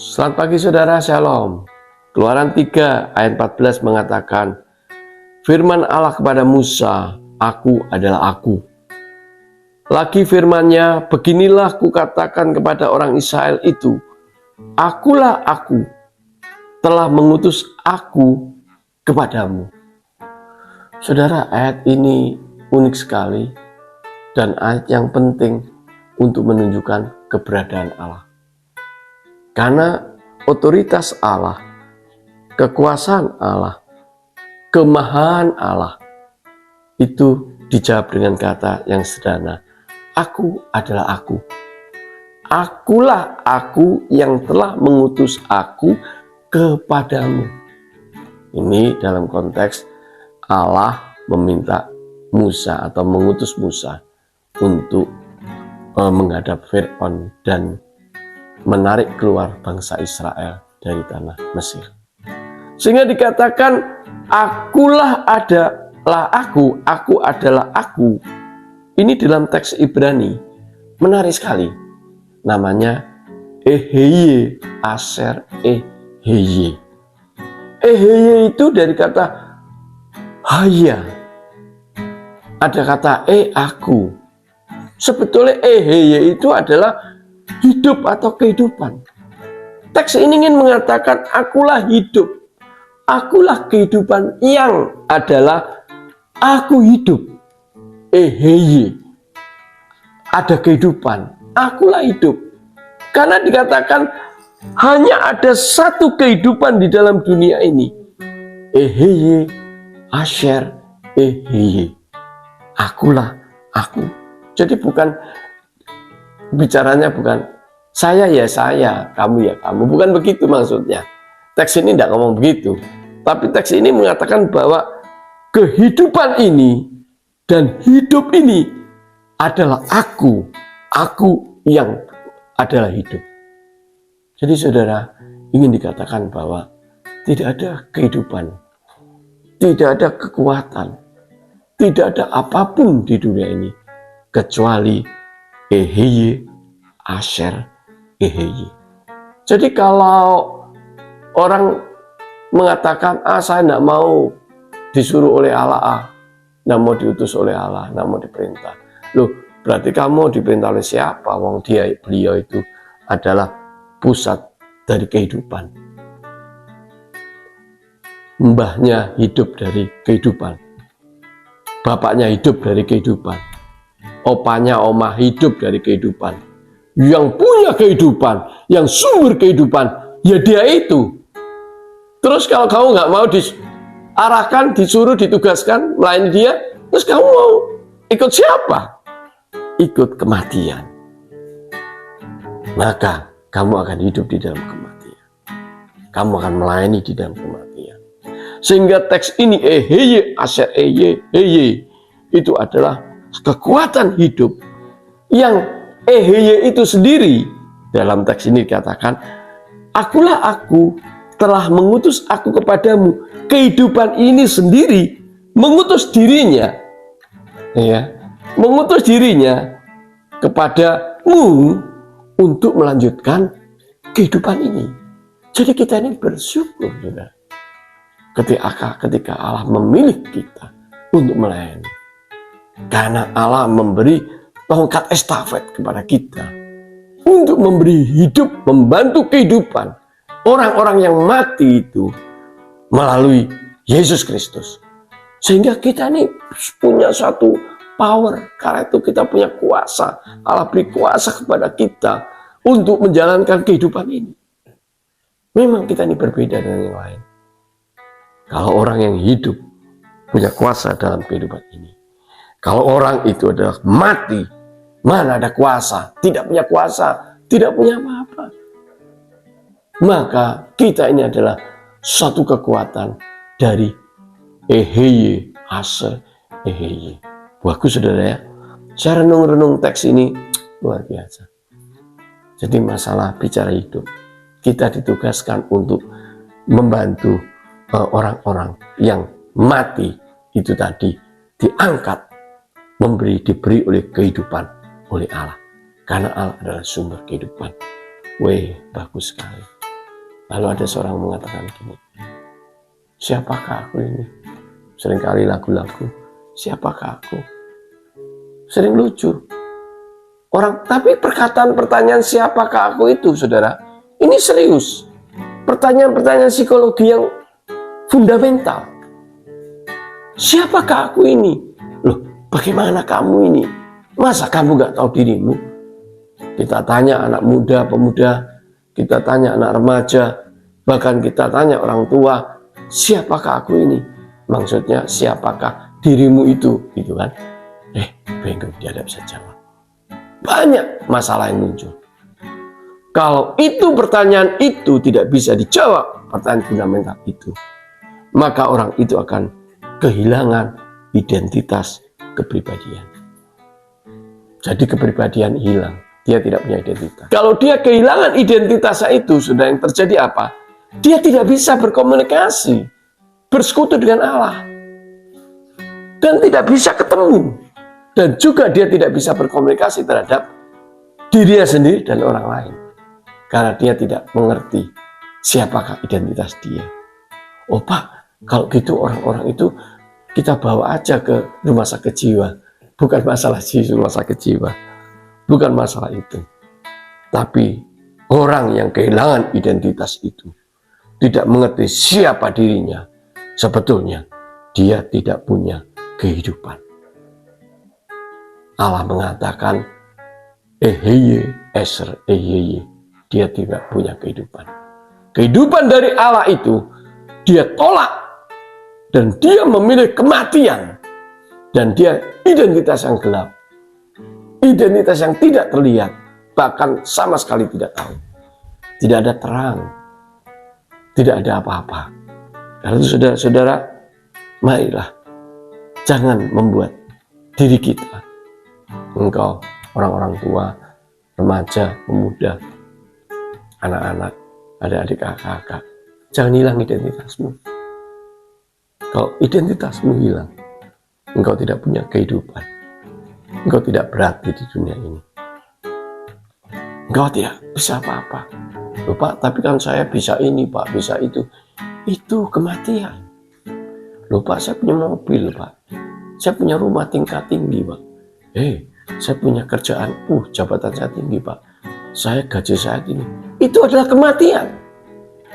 Selamat pagi saudara, shalom. Keluaran 3 ayat 14 mengatakan, firman Allah kepada Musa, aku adalah aku. Lagi firmannya, beginilah kukatakan kepada orang Israel itu, akulah aku, telah mengutus aku kepadamu. Saudara, ayat ini unik sekali dan ayat yang penting untuk menunjukkan keberadaan Allah. Karena otoritas Allah, kekuasaan Allah, kemahaan Allah itu dijawab dengan kata yang sederhana, aku adalah aku. Akulah aku yang telah mengutus aku kepadamu. Ini dalam konteks Allah meminta Musa atau mengutus Musa untuk menghadap Fir'aun dan menarik keluar bangsa Israel dari tanah Mesir. Sehingga dikatakan, akulah adalah aku adalah aku. Ini dalam teks Ibrani, menarik sekali. Namanya Eheye, Asher Eheye. Eheye itu dari kata haya. Ada kata aku. Sebetulnya Eheye itu adalah hidup atau kehidupan. Teks ini ingin mengatakan akulah hidup, akulah kehidupan yang adalah aku hidup. Eheye, ada kehidupan, akulah hidup. Karena dikatakan hanya ada satu kehidupan di dalam dunia ini. Eheye, Asher, Eheye. Akulah aku. Jadi bicaranya bukan saya ya saya, kamu ya kamu. Bukan begitu maksudnya. Teks ini tidak ngomong begitu. Tapi teks ini mengatakan bahwa kehidupan ini dan hidup ini adalah aku. Aku yang adalah hidup. Jadi saudara, ingin dikatakan bahwa tidak ada kehidupan, tidak ada kekuatan, tidak ada apapun di dunia ini kecuali Eheye, Asher, Eheye. Jadi kalau orang mengatakan, saya tidak mau disuruh oleh Allah, tidak mau diutus oleh Allah, tidak mau diperintah. Loh, berarti kamu diperintah oleh siapa? Wong beliau itu adalah pusat dari kehidupan. Mbahnya hidup dari kehidupan. Bapaknya hidup dari kehidupan. Opanya, omah hidup dari kehidupan. Yang punya kehidupan, yang sumber kehidupan, ya dia itu. Terus kalau kamu nggak mau diarahkan, disuruh, ditugaskan melayani dia, terus kamu mau ikut siapa? Ikut kematian. Maka kamu akan hidup di dalam kematian. Kamu akan melayani di dalam kematian. Sehingga teks ini Eheye, Asher, Eheye itu adalah kekuatan hidup yang Eheye itu sendiri. Dalam teks ini dikatakan, akulah aku, telah mengutus aku kepadamu. Kehidupan ini sendiri mengutus dirinya, ya, mengutus dirinya kepadamu untuk melanjutkan kehidupan ini. Jadi kita ini bersyukur, saudara, ketika Allah memilih kita untuk melayani. Karena Allah memberi tongkat estafet kepada kita untuk memberi hidup, membantu kehidupan orang-orang yang mati itu melalui Yesus Kristus. Sehingga kita ini punya suatu power, karena itu kita punya kuasa. Allah beri kuasa kepada kita untuk menjalankan kehidupan ini. Memang kita ini berbeda dengan yang lain. Kalau orang yang hidup punya kuasa dalam kehidupan ini. Kalau orang itu adalah mati, mana ada kuasa, tidak punya kuasa, tidak punya apa-apa. Maka kita ini adalah satu kekuatan dari Eheye, Asher, Eheye. Bagus saudara ya. Saya renung-renung teks ini luar biasa. Jadi masalah bicara hidup, kita ditugaskan untuk membantu orang-orang yang mati itu tadi diangkat, diberi oleh kehidupan oleh Allah. Karena Allah adalah sumber kehidupan. Bagus sekali. Lalu ada seorang mengatakan gini, siapakah aku ini? Seringkali lagu-lagu, siapakah aku? Sering lucu. Tapi pertanyaan siapakah aku itu, saudara, ini serius. Pertanyaan-pertanyaan psikologi yang fundamental. Siapakah aku ini? Loh, bagaimana kamu ini? Masa kamu gak tahu dirimu? Kita tanya anak muda, pemuda, kita tanya anak remaja, bahkan kita tanya orang tua, siapakah aku ini? Maksudnya siapakah dirimu itu, gitu kan? Bingung, dia tidak bisa jawab. Banyak masalah yang muncul. Kalau itu pertanyaan itu tidak bisa dijawab, pertanyaan fundamental itu, maka orang itu akan kehilangan identitas kepribadian. Jadi kepribadian hilang, dia tidak punya identitas. Kalau dia kehilangan identitasnya itu, sudah yang terjadi apa? Dia tidak bisa berkomunikasi, bersekutu dengan Allah, dan tidak bisa ketemu. Dan juga dia tidak bisa berkomunikasi terhadap dirinya sendiri dan orang lain. Karena dia tidak mengerti siapakah identitas dia. Oh Pak, kalau gitu orang-orang itu kita bawa aja ke rumah sakit jiwa. Bukan masalah rumah sakit jiwa. Bukan masalah itu. Tapi orang yang kehilangan identitas itu, tidak mengerti siapa dirinya, sebetulnya dia tidak punya kehidupan. Allah mengatakan, Eheye, Eser, Eheye, dia tidak punya kehidupan. Kehidupan dari Allah itu, dia tolak, dan dia memilih kematian, dan dia identitas yang gelap, identitas yang tidak terlihat, bahkan sama sekali tidak tahu. Tidak ada terang, tidak ada apa-apa. Karena itu saudara-saudara, marilah, jangan membuat diri kita, engkau, orang-orang tua, remaja, pemuda, anak-anak, adik-adik, kakak, jangan hilang identitasmu. Kalau identitasmu hilang, engkau tidak punya kehidupan. Engkau tidak berarti di dunia ini. Engkau tidak bisa apa-apa. Loh Pak, tapi kan saya bisa ini Pak, bisa itu. Itu kematian. Loh Pak, saya punya mobil Pak. Saya punya rumah tingkat tinggi Pak. Saya punya kerjaan, jabatan saya tinggi Pak. Saya gaji saya tinggi. Itu adalah kematian.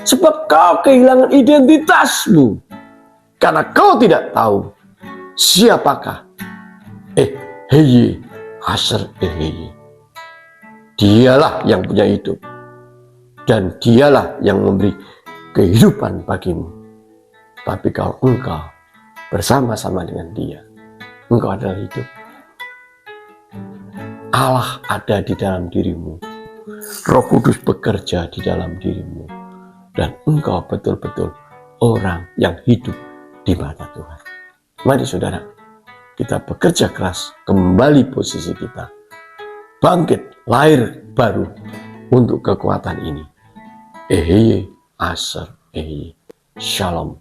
Sebab kau kehilangan identitasmu. Karena kau tidak tahu siapakah Eheye, Aser, Eheye. Dialah yang punya hidup. Dan dialah yang memberi kehidupan bagimu. Tapi kalau engkau bersama-sama dengan dia, engkau adalah hidup. Allah ada di dalam dirimu. Roh Kudus bekerja di dalam dirimu. Dan engkau betul-betul orang yang hidup di mata Tuhan. Mari saudara, kita bekerja keras, kembali posisi kita. Bangkit, lahir baru untuk kekuatan ini. Eheye, Aser, Eheye. Shalom.